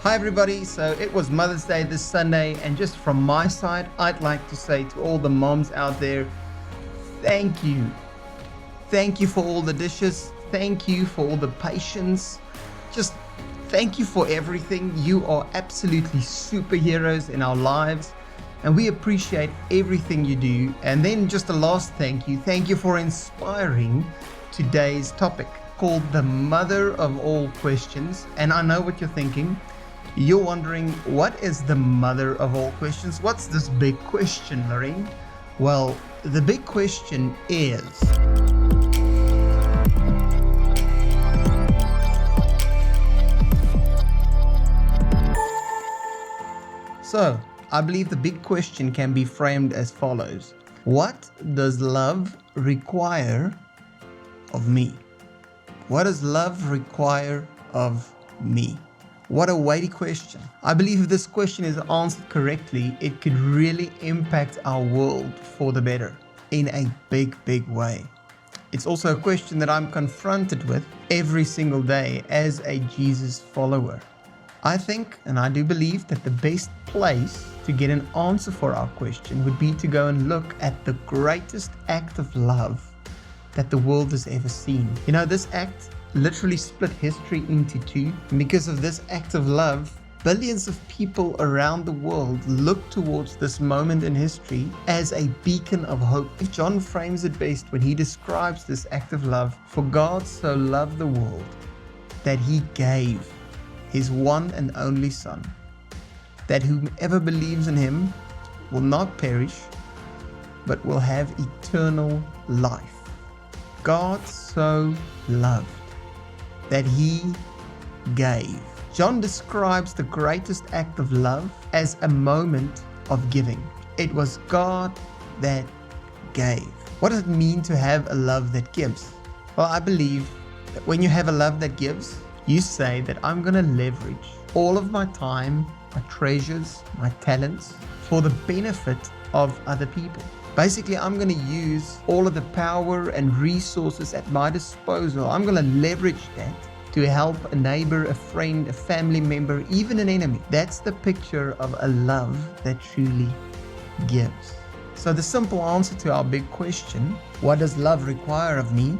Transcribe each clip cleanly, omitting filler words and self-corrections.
Hi everybody, so it was Mother's Day this Sunday, and just from my side, I'd like to say to all the moms out there, thank you. Thank you for all the dishes. Thank you for all the patience. Just thank you for everything. You are absolutely superheroes in our lives, and we appreciate everything you do. And then just a last thank you. Thank you for inspiring today's topic called the mother of all questions. And I know what you're thinking. You're wondering, what is the mother of all questions? What's this big question, Lorraine? Well, the big question is, so I believe the big question can be framed as follows. What does love require of me? What does love require of me? What a weighty question. I believe if this question is answered correctly, it could really impact our world for the better in a big, big way. It's also a question that I'm confronted with every single day as a Jesus follower. I think, and I do believe, that the best place to get an answer for our question would be to go and look at the greatest act of love that the world has ever seen. You know, this act literally split history into two. And because of this act of love, billions of people around the world look towards this moment in history as a beacon of hope. If John frames it best when he describes this act of love, for God so loved the world that he gave his one and only Son, that whomever believes in him will not perish, but will have eternal life. God so loved that he gave. John describes the greatest act of love as a moment of giving. It was God that gave. What does it mean to have a love that gives? Well, I believe that when you have a love that gives, you say that I'm going to leverage all of my time, my treasures, my talents for the benefit of other people. Basically, I'm going to use all of the power and resources at my disposal. I'm going to leverage that to help a neighbor, a friend, a family member, even an enemy. That's the picture of a love that truly gives. So the simple answer to our big question, what does love require of me?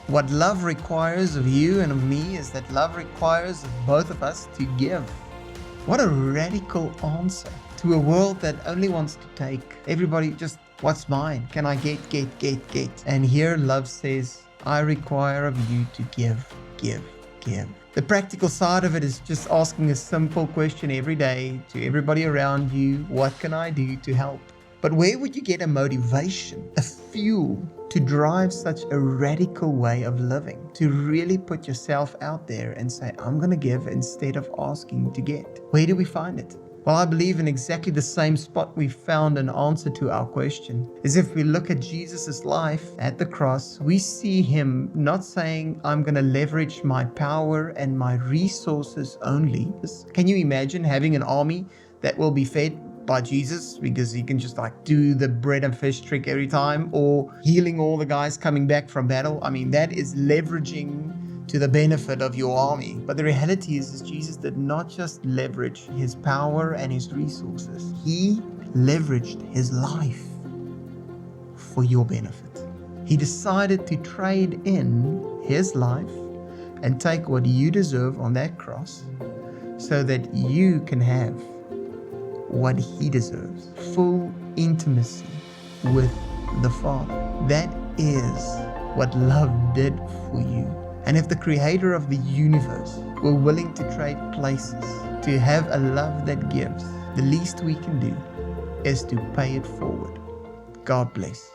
What love requires of you and of me is that love requires of both of us to give. What a radical answer to a world that only wants to take. Everybody just, what's mine? Can I get? And here love says, I require of you to give. The practical side of it is just asking a simple question every day to everybody around you, what can I do to help? But where would you get a motivation, a fuel to drive such a radical way of living? To really put yourself out there and say, I'm going to give instead of asking to get. Where do we find it? Well, I believe in exactly the same spot we found an answer to our question. Is if we look at Jesus' life at the cross, we see him not saying, I'm going to leverage my power and my resources only. Can you imagine having an army that will be fed by Jesus because he can just do the bread and fish trick every time, or healing all the guys coming back from battle? I mean, that is leveraging to the benefit of your army. But the reality is Jesus did not just leverage his power and his resources. He leveraged his life for your benefit. He decided to trade in his life and take what you deserve on that cross so that you can have what he deserves. Full intimacy with the Father. That is what love did for you. And if the creator of the universe were willing to trade places to have a love that gives, the least we can do is to pay it forward. God bless.